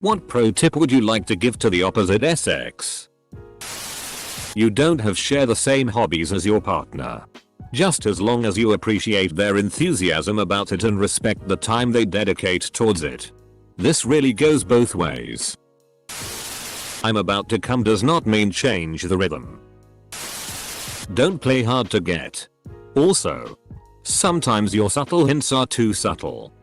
What pro tip would you like to give to the opposite sex? You don't have share the same hobbies as your partner. Just as long as you appreciate their enthusiasm about it and respect the time they dedicate towards it. This really goes both ways. I'm about to come does not mean change the rhythm. Don't play hard to get. Also, sometimes your subtle hints are too subtle.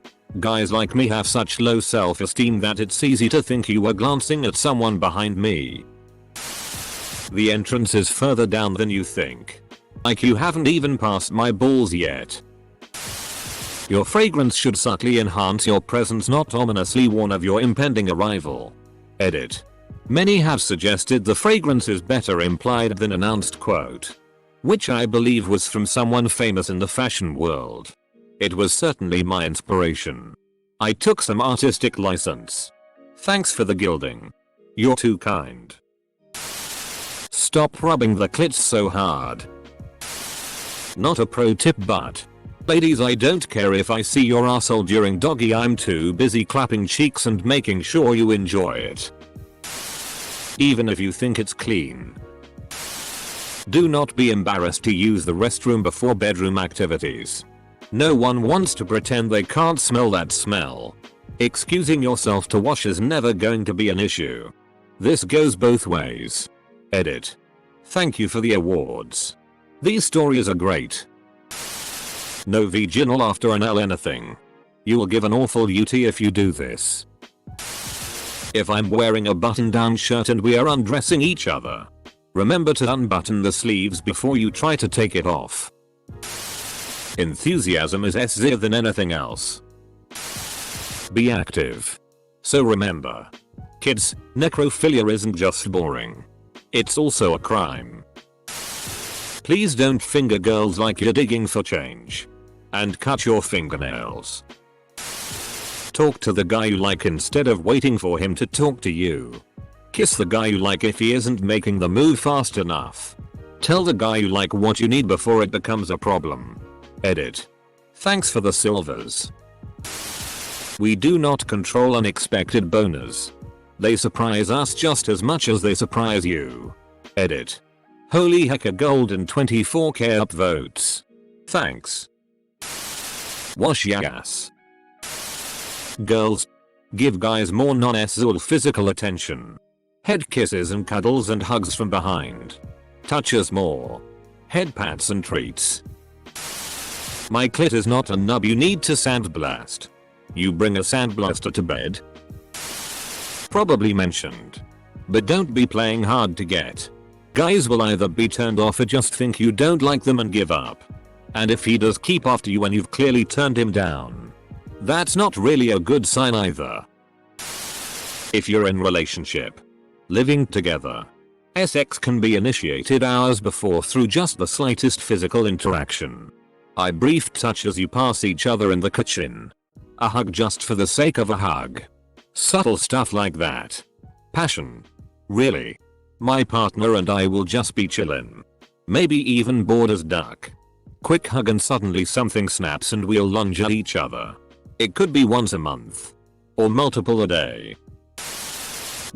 Guys like me have such low self-esteem that it's easy to think you were glancing at someone behind me. The entrance is further down than you think. Like you haven't even passed my balls yet. Your fragrance should subtly enhance your presence, not ominously warn of your impending arrival. Edit. Many have suggested the fragrance is better implied than announced quote. Which I believe was from someone famous in the fashion world. It was certainly my inspiration. I took some artistic license. Thanks for the gilding. You're too kind. Stop rubbing the clits so hard. Not a pro tip, but ladies, I don't care if I see your asshole during doggy, I'm too busy clapping cheeks and making sure you enjoy it. Even if you think it's clean. Do not be embarrassed to use the restroom before bedroom activities. No one wants to pretend they can't smell that smell. Excusing yourself to wash is never going to be an issue. This goes both ways. Edit. Thank you for the awards. These stories are great. No vaginal after an L anything. You will give an awful UT if you do this. If I'm wearing a button-down shirt and we are undressing each other, remember to unbutton the sleeves before you try to take it off. Enthusiasm is easier than anything else. Be active. So remember, kids, necrophilia isn't just boring. It's also a crime. Please don't finger girls like you're digging for change. And cut your fingernails. Talk to the guy you like instead of waiting for him to talk to you. Kiss the guy you like if he isn't making the move fast enough. Tell the guy you like what you need before it becomes a problem. Edit. Thanks for the silvers. We do not control unexpected boners. They surprise us just as much as they surprise you. Edit. Holy heck, a golden 24k upvotes. Thanks. Wash your ass. Girls, give guys more non-sexual physical attention. Head kisses and cuddles and hugs from behind. Touches more. Head pats and treats. My clit is not a nub you need to sandblast. You bring a sandblaster to bed? Probably mentioned. But don't be playing hard to get. Guys will either be turned off or just think you don't like them and give up. And if he does keep after you when you've clearly turned him down, that's not really a good sign either. If you're in relationship, living together, sex can be initiated hours before through just the slightest physical interaction. A brief touch as you pass each other in the kitchen. A hug just for the sake of a hug. Subtle stuff like that. Passion. Really. My partner and I will just be chillin'. Maybe even bored as duck. Quick hug and suddenly something snaps and we'll lunge at each other. It could be once a month. Or multiple a day.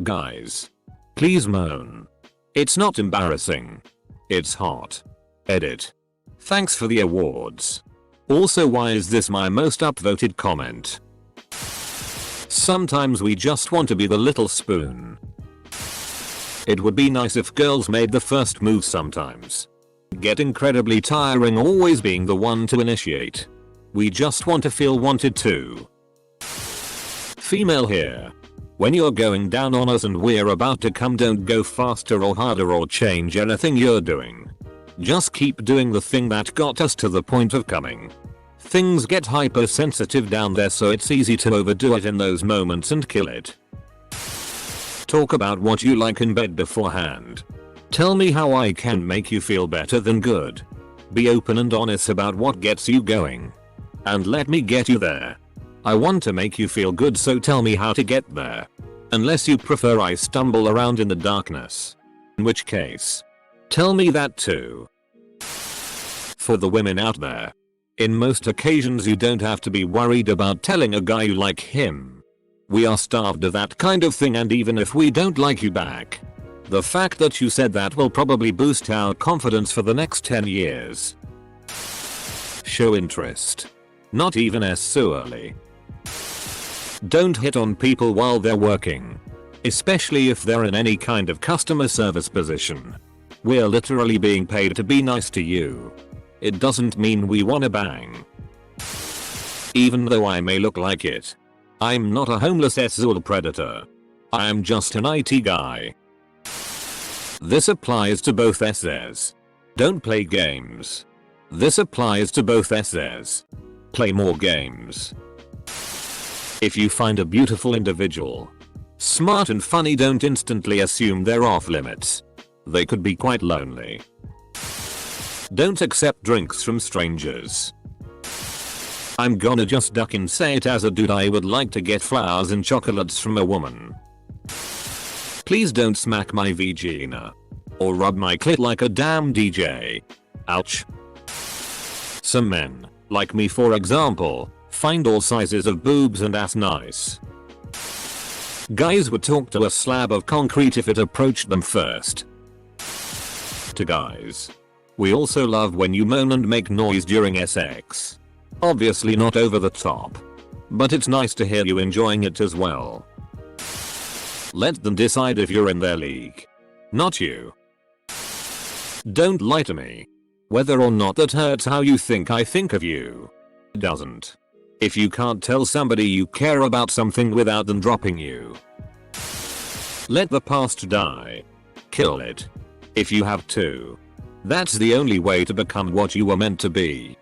Guys. Please moan. It's not embarrassing. It's hot. Edit. Thanks for the awards. Also, why is this my most upvoted comment? Sometimes we just want to be the little spoon. It would be nice if girls made the first move sometimes. Get incredibly tiring always being the one to initiate. We just want to feel wanted too. Female here. When you're going down on us and we're about to come, don't go faster or harder or change anything you're doing. Just keep doing the thing that got us to the point of coming. Things get hypersensitive down there, so it's easy to overdo it in those moments and kill it. Talk about what you like in bed beforehand. Tell me how I can make you feel better than good. Be open and honest about what gets you going. And let me get you there. I want to make you feel good, so tell me how to get there. Unless you prefer I stumble around in the darkness. In which case, tell me that too. For the women out there, in most occasions you don't have to be worried about telling a guy you like him. We are starved of that kind of thing, and even if we don't like you back, the fact that you said that will probably boost our confidence for the next 10 years. Show interest. Not even sexually. Don't hit on people while they're working, especially if they're in any kind of customer service position. We're literally being paid to be nice to you. It doesn't mean we wanna bang. Even though I may look like it, I'm not a homeless sexual predator. I am just an IT guy. This applies to both SSs. Don't play games. This applies to both SSs. Play more games. If you find a beautiful individual, smart and funny, don't instantly assume they're off limits. They could be quite lonely. Don't accept drinks from strangers. I'm gonna just duck and say it as a dude, I would like to get flowers and chocolates from a woman. Please don't smack my vagina. Or rub my clit like a damn DJ. Ouch. Some men, like me for example, find all sizes of boobs and ass nice. Guys would talk to a slab of concrete if it approached them first. To guys, we also love when you moan and make noise during sex. Obviously not over the top, but it's nice to hear you enjoying it as well. Let them decide if you're in their league, not you. Don't lie to me. Whether or not that hurts how you think I think of you, doesn't. If you can't tell somebody you care about something without them dropping you, let the past die. Kill it. If you have to. That's the only way to become what you were meant to be.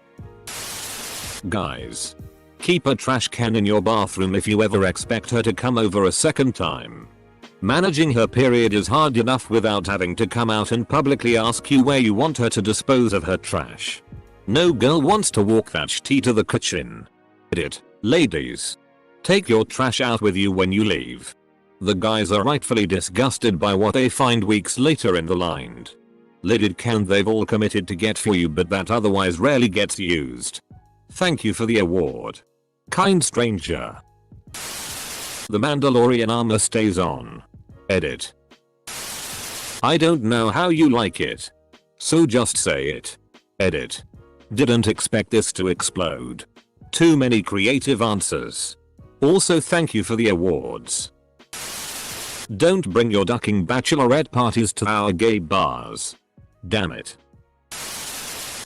Guys, keep a trash can in your bathroom if you ever expect her to come over a second time. Managing her period is hard enough without having to come out and publicly ask you where you want her to dispose of her trash. No girl wants to walk that shitty to the kitchen. Edit. Ladies, take your trash out with you when you leave. The guys are rightfully disgusted by what they find weeks later in the lined, lidded can they've all committed to get for you, but that otherwise rarely gets used. Thank you for the award, kind stranger. The Mandalorian armor stays on. Edit. I don't know how you like it, so just say it. Edit. Didn't expect this to explode. Too many creative answers. Also thank you for the awards. Don't bring your ducking bachelorette parties to our gay bars. Damn it.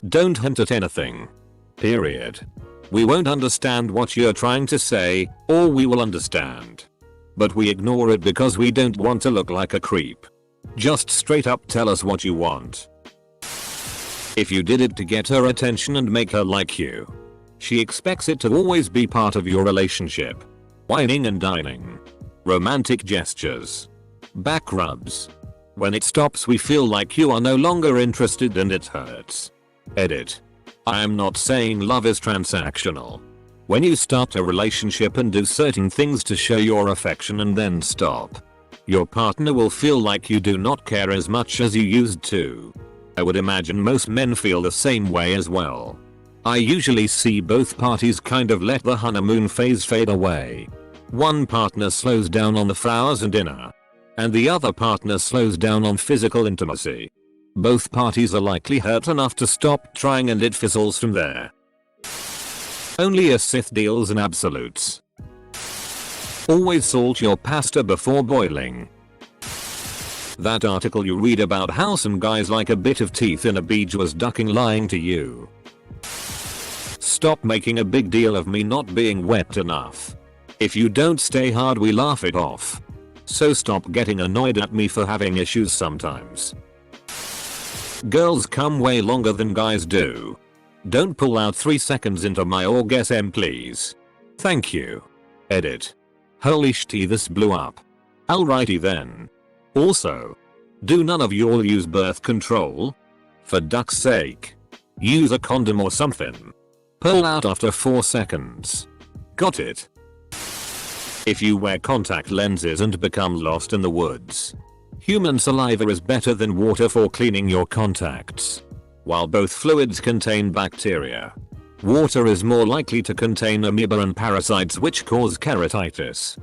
Don't hint at anything. Period. We won't understand what you're trying to say, or we will understand, but we ignore it because we don't want to look like a creep. Just straight up tell us what you want. If you did it to get her attention and make her like you, she expects it to always be part of your relationship. Whining and dining. Romantic gestures. Back rubs. When it stops we feel like you are no longer interested and it hurts. Edit. I am not saying love is transactional. When you start a relationship and do certain things to show your affection and then stop, your partner will feel like you do not care as much as you used to. I would imagine most men feel the same way as well. I usually see both parties kind of let the honeymoon phase fade away. One partner slows down on the flowers and dinner, and the other partner slows down on physical intimacy. Both parties are likely hurt enough to stop trying and it fizzles from there. Only a Sith deals in absolutes. Always salt your pasta before boiling. That article you read about how some guys like a bit of teeth in a beach was ducking lying to you. Stop making a big deal of me not being wet enough. If you don't stay hard we laugh it off. So stop getting annoyed at me for having issues sometimes. Girls come way longer than guys do. Don't pull out 3 seconds into my orgasm please. Thank you. Edit. Holy shit, this blew up. Alrighty then. Also, do none of you all use birth control? For duck's sake. Use a condom or something. Pull out after 4 seconds. Got it? If you wear contact lenses and become lost in the woods, human saliva is better than water for cleaning your contacts. While both fluids contain bacteria, water is more likely to contain amoeba and parasites which cause keratitis.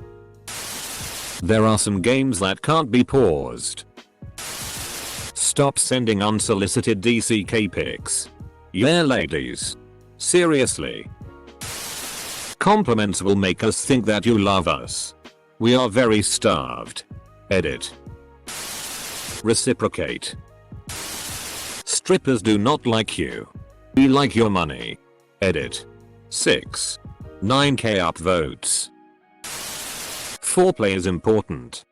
There are some games that can't be paused. Stop sending unsolicited DCK pics. Yeah, ladies. Seriously. Compliments will make us think that you love us. We are very starved. Edit. Reciprocate. Strippers do not like you. We like your money. Edit. 6. 9k upvotes. Foreplay is important.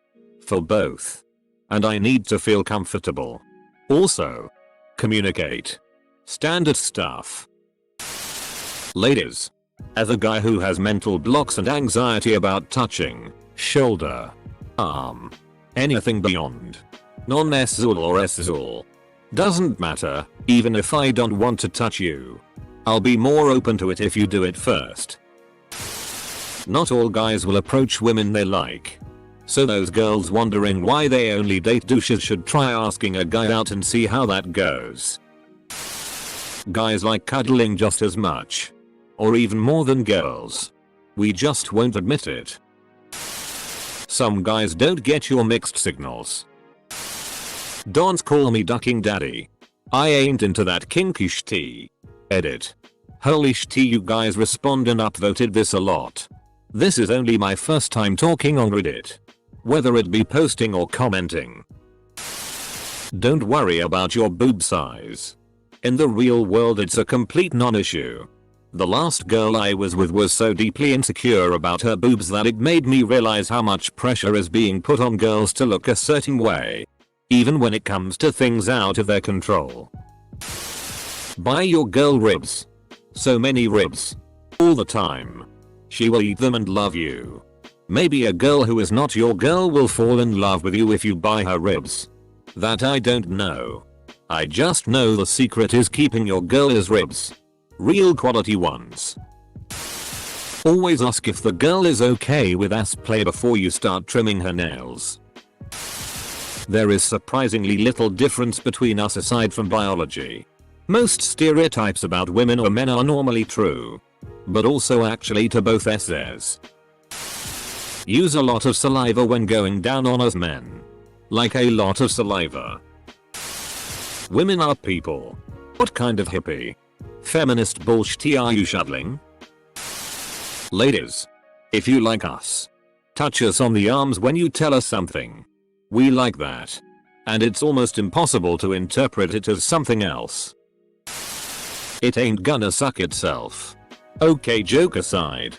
For both. And I need to feel comfortable. Also. Communicate. Standard stuff. Ladies. As a guy who has mental blocks and anxiety about touching, shoulder, arm, anything beyond, non-SZUL or SZUL, doesn't matter, even if I don't want to touch you. I'll be more open to it if you do it first. Not all guys will approach women they like. So those girls wondering why they only date douches should try asking a guy out and see how that goes. Guys like cuddling just as much. Or even more than girls. We just won't admit it. Some guys don't get your mixed signals. Don't call me ducking daddy. I ain't into that kinky shitty. Edit. Holy shitty, you guys respond and upvoted this a lot. This is only my first time talking on Reddit. Whether it be posting or commenting. Don't worry about your boob size. In the real world it's a complete non-issue. The last girl I was with was so deeply insecure about her boobs that it made me realize how much pressure is being put on girls to look a certain way. Even when it comes to things out of their control. Buy your girl ribs. So many ribs. All the time. She will eat them and love you. Maybe a girl who is not your girl will fall in love with you if you buy her ribs. That I don't know. I just know the secret is keeping your girl's ribs. Real quality ones. Always ask if the girl is okay with ass play before you start trimming her nails. There is surprisingly little difference between us aside from biology. Most stereotypes about women or men are normally true. But also actually to both s's. Use a lot of saliva when going down on us men. Like a lot of saliva. Women are people. What kind of hippie? Feminist bullshit are you shoveling? Ladies. If you like us. Touch us on the arms when you tell us something. We like that. And it's almost impossible to interpret it as something else. It ain't gonna suck itself. Okay, joke aside.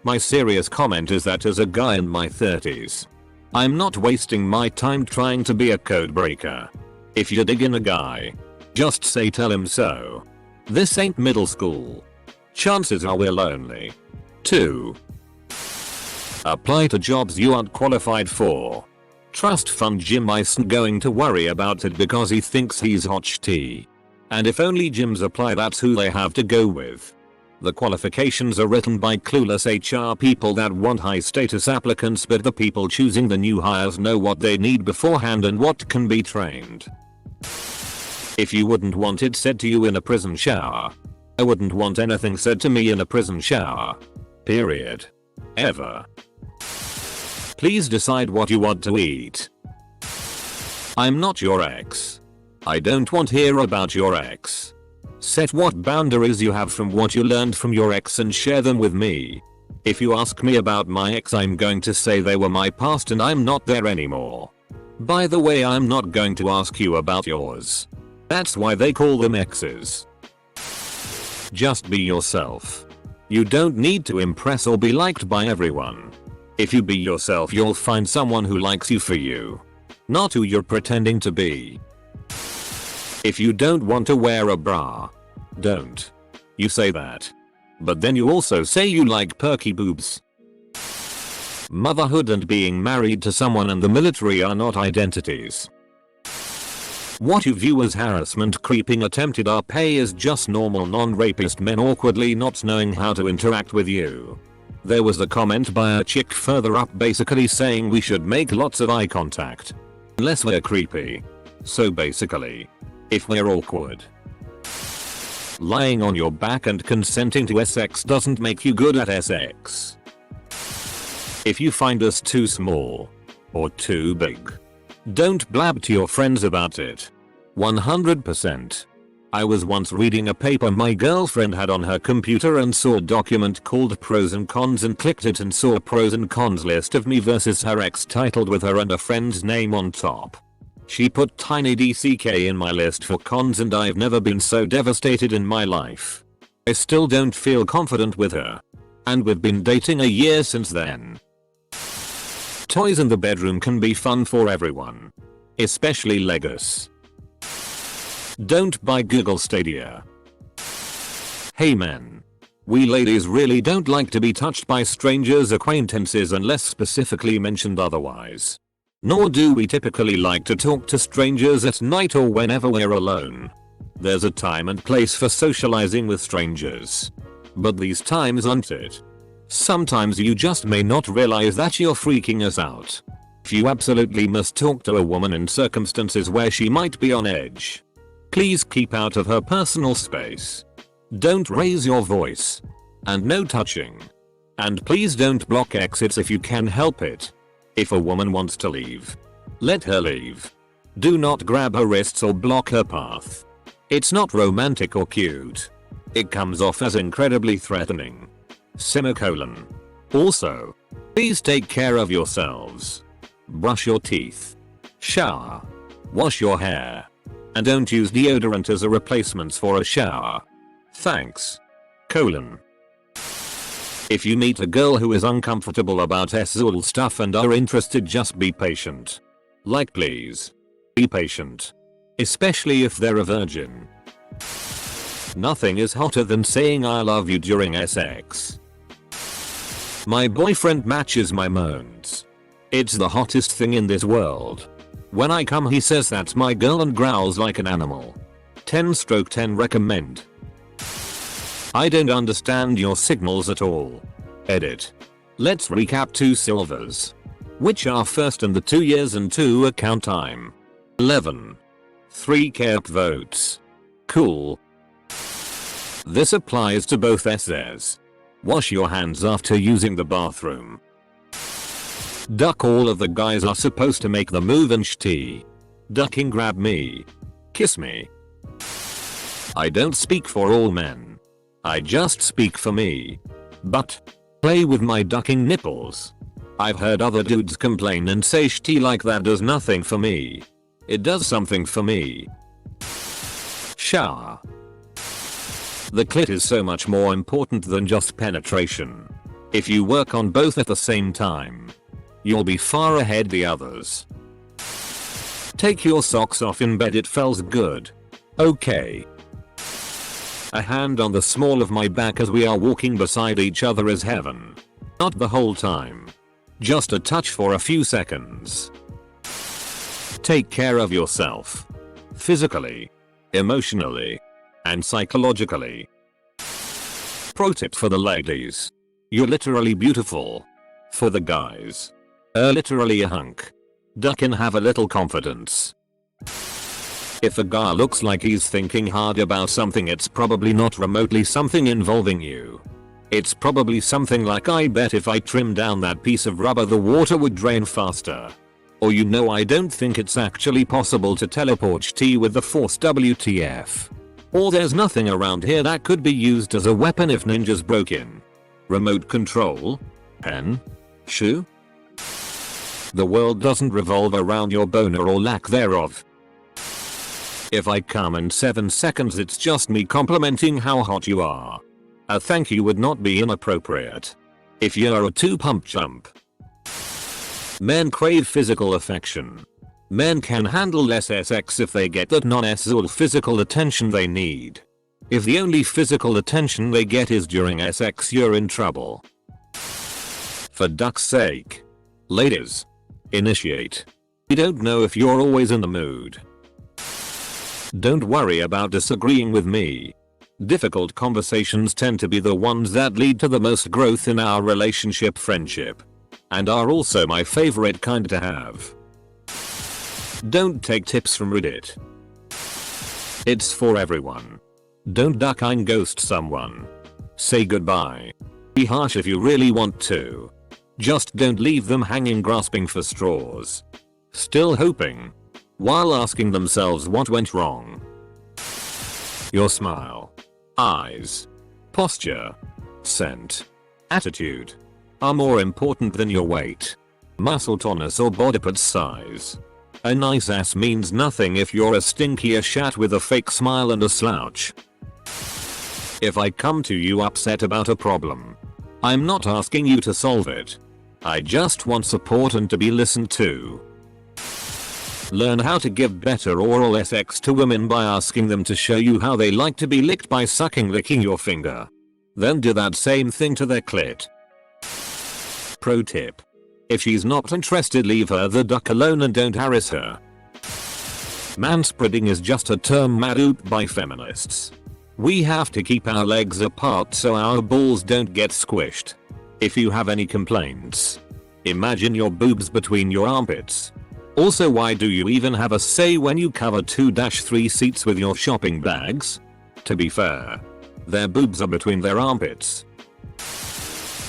My serious comment is that as a guy in my 30s. I'm not wasting my time trying to be a code breaker. If you dig in a guy. Just say tell him so. This ain't middle school. Chances are we're lonely. 2. Apply to jobs you aren't qualified for. Trust fund Jim isn't going to worry about it because he thinks he's hot shitty. And if only gyms apply, that's who they have to go with. The qualifications are written by clueless HR people that want high status applicants, but the people choosing the new hires know what they need beforehand and what can be trained. If you wouldn't want it said to you in a prison shower. I wouldn't want anything said to me in a prison shower. Period. Ever. Please decide what you want to eat. I'm not your ex. I don't want to hear about your ex. Set what boundaries you have from what you learned from your ex and share them with me. If you ask me about my ex, I'm going to say they were my past and I'm not there anymore. By the way, I'm not going to ask you about yours. That's why they call them exes. Just be yourself. You don't need to impress or be liked by everyone. If you be yourself, you'll find someone who likes you for you. Not who you're pretending to be. If you don't want to wear a bra, don't. You say that. But then you also say you like perky boobs. Motherhood and being married to someone and the military are not identities. What you view as harassment, creeping, attempted RP is just normal non-rapist men awkwardly not knowing how to interact with you. There was a comment by a chick further up basically saying we should make lots of eye contact. Unless we're creepy. So basically, if we're awkward. Lying on your back and consenting to sex doesn't make you good at sex. If you find us too small, or too big. Don't blab to your friends about it. 100%. I was once reading a paper my girlfriend had on her computer and saw a document called pros and cons and clicked it and saw a pros and cons list of me versus her ex titled with her and a friend's name on top. She put tiny DCK in my list for cons and I've never been so devastated in my life. I still don't feel confident with her. And we've been dating a year since then. Toys in the bedroom can be fun for everyone. Especially Legos. Don't buy Google Stadia. Hey men. We ladies really don't like to be touched by strangers' acquaintances unless specifically mentioned otherwise. Nor do we typically like to talk to strangers at night or whenever we're alone. There's a time and place for socializing with strangers. But these times aren't it. Sometimes you just may not realize that you're freaking us out. If you absolutely must talk to a woman in circumstances where she might be on edge, please keep out of her personal space. Don't raise your voice. And no touching. And please don't block exits if you can help it. If a woman wants to leave, let her leave. Do not grab her wrists or block her path. It's not romantic or cute. It comes off as incredibly threatening. Semicolon. Also, please take care of yourselves. Brush your teeth. Shower. Wash your hair. And don't use deodorant as a replacement for a shower. Thanks. Colon. If you meet a girl who is uncomfortable about SZOL stuff and are interested, just be patient. Like, please. Be patient. Especially if they're a virgin. Nothing is hotter than saying I love you during sex. My boyfriend matches my moans. It's the hottest thing in this world. When I come he says that's my girl and growls like an animal. 10/10 recommend. I don't understand your signals at all. Edit. Let's recap 2 silvers. Which are first and the 2 years and 2 account time. 11. 3 KEP votes. Cool. This applies to both SZs. Wash your hands after using the bathroom. Duck, all of the guys are supposed to make the move and shti. Ducking, grab me. Kiss me. I don't speak for all men. I just speak for me. But play with my ducking nipples. I've heard other dudes complain and say shti like that does nothing for me. It does something for me. Shower. The clit is so much more important than just penetration. If you work on both at the same time, you'll be far ahead the others. Take your socks off in bed, it feels good. Okay. A hand on the small of my back as we are walking beside each other is heaven. Not the whole time. Just a touch for a few seconds. Take care of yourself. Physically, emotionally, and psychologically. Pro tip for the ladies. You're literally beautiful. For the guys. Literally a hunk. Duck and have a little confidence. If a guy looks like he's thinking hard about something, it's probably not remotely something involving you. It's probably something like, I bet if I trim down that piece of rubber the water would drain faster. Or I don't think it's actually possible to teleport tea with the force, WTF. Or there's nothing around here that could be used as a weapon if ninjas broke in. Remote control? Pen? Shoe? The world doesn't revolve around your boner or lack thereof. If I come in 7 seconds, it's just me complimenting how hot you are. A thank you would not be inappropriate. If you're a 2-pump chump. Men crave physical affection. Men can handle less sex if they get that non-SZOL physical attention they need. If the only physical attention they get is during sex, you're in trouble. For duck's sake. Ladies. Initiate. We don't know if you're always in the mood. Don't worry about disagreeing with me. Difficult conversations tend to be the ones that lead to the most growth in our relationship, friendship. And are also my favorite kind to have. Don't take tips from Reddit. It's for everyone. Don't duck and ghost someone. Say goodbye. Be harsh if you really want to. Just don't leave them hanging grasping for straws. Still hoping. While asking themselves what went wrong. Your smile, eyes, posture, scent, attitude are more important than your weight, muscle tonus or body part size. A nice ass means nothing if you're a stinkier shat with a fake smile and a slouch. If I come to you upset about a problem, I'm not asking you to solve it. I just want support and to be listened to. Learn how to give better oral sex to women by asking them to show you how they like to be licked by licking your finger. Then do that same thing to their clit. Pro tip. If she's not interested, leave her the duck alone and don't harass her. Manspreading is just a term made up by feminists. We have to keep our legs apart so our balls don't get squished. If you have any complaints, imagine your boobs between your armpits. Also, why do you even have a say when you cover 2-3 seats with your shopping bags? To be fair, their boobs are between their armpits.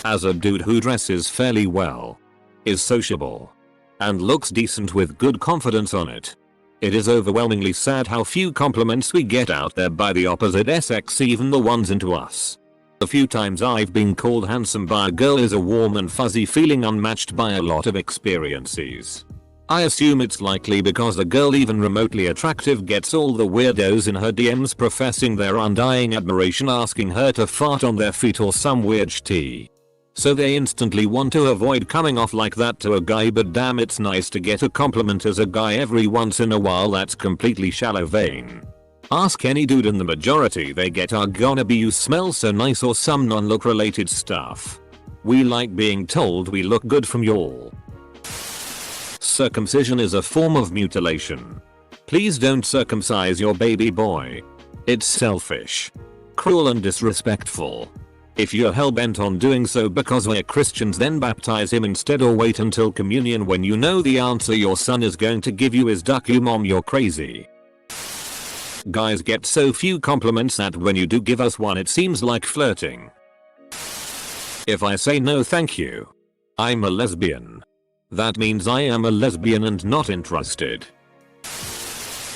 As a dude who dresses fairly well, is sociable, and looks decent with good confidence on it, it is overwhelmingly sad how few compliments we get out there by the opposite sex, even the ones into us. The few times I've been called handsome by a girl is a warm and fuzzy feeling unmatched by a lot of experiences. I assume it's likely because a girl even remotely attractive gets all the weirdos in her DMs professing their undying admiration, asking her to fart on their feet or some weird shit. So they instantly want to avoid coming off like that to a guy, but damn, it's nice to get a compliment as a guy every once in a while. That's completely shallow vein. Ask any dude and the majority they get are gonna be "you smell so nice" or some non-look related stuff. We like being told we look good from y'all. Circumcision is a form of mutilation. Please don't circumcise your baby boy. It's selfish, cruel and disrespectful. If you're hellbent on doing so because we're Christians, then baptize him instead, or wait until communion when you know the answer your son is going to give you is "duck you mom, you're crazy." Guys get so few compliments that when you do give us one it seems like flirting. If I say no thank you, I'm a lesbian. That means I am a lesbian and not interested.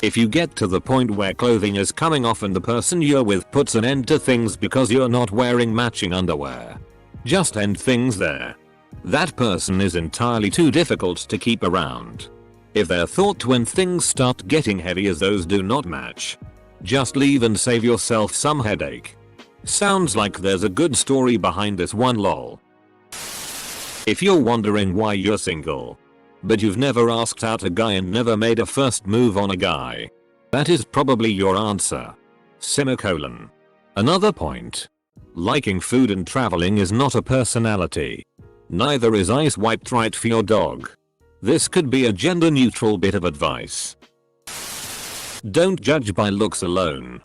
If you get to the point where clothing is coming off and the person you're with puts an end to things because you're not wearing matching underwear, just end things there. That person is entirely too difficult to keep around. If they're thought when things start getting heavy as those do not match, just leave and save yourself some headache. Sounds like there's a good story behind this one, lol. If you're wondering why you're single, but you've never asked out a guy and never made a first move on a guy, that is probably your answer. Semicolon. Another point. Liking food and traveling is not a personality. Neither is ice wiped right for your dog. This could be a gender neutral bit of advice. Don't judge by looks alone.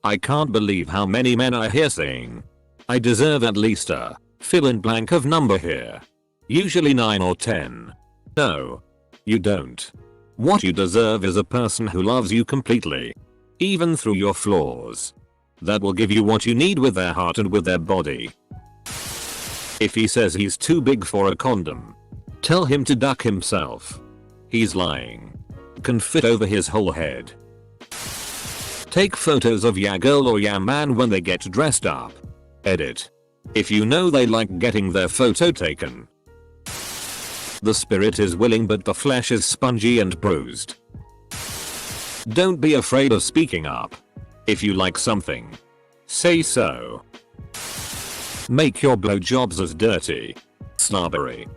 I can't believe how many men are here saying, "I deserve at least a fill in blank of number here. Usually 9 or 10. No. You don't. What you deserve is a person who loves you completely. Even through your flaws. That will give you what you need with their heart and with their body. If he says he's too big for a condom, tell him to duck himself. He's lying. Can fit over his whole head. Take photos of ya girl or ya man when they get dressed up. Edit. If you know they like getting their photo taken. The spirit is willing but the flesh is spongy and bruised. Don't be afraid of speaking up. If you like something, say so. Make your blowjobs as dirty, snobbery.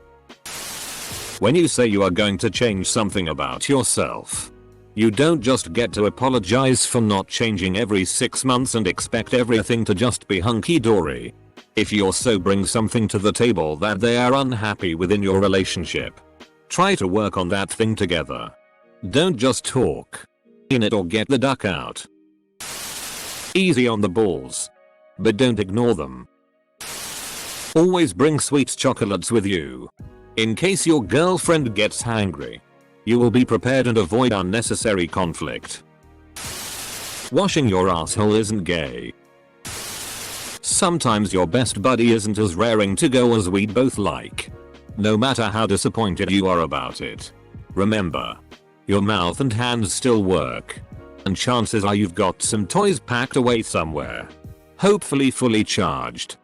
When you say you are going to change something about yourself, you don't just get to apologize for not changing every 6 months and expect everything to just be hunky-dory. If you also bring something to the table that they are unhappy with in your relationship, try to work on that thing together. Don't just talk in it or get the duck out. Easy on the balls, but don't ignore them. Always bring sweet chocolates with you. In case your girlfriend gets hangry, you will be prepared and avoid unnecessary conflict. Washing your asshole isn't gay. Sometimes your best buddy isn't as raring to go as we'd both like. No matter how disappointed you are about it. Remember, your mouth and hands still work. And chances are you've got some toys packed away somewhere. Hopefully fully charged.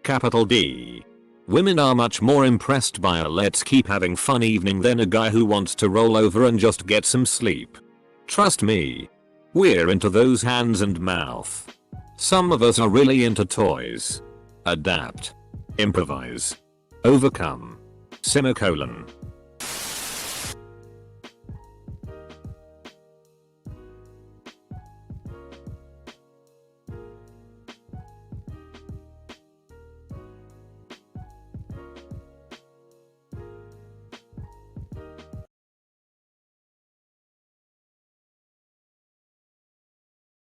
Capital D. Women are much more impressed by a let's keep having fun evening than a guy who wants to roll over and just get some sleep. Trust me. We're into those hands and mouth. Some of us are really into toys. Adapt. Improvise. Overcome. Semicolon.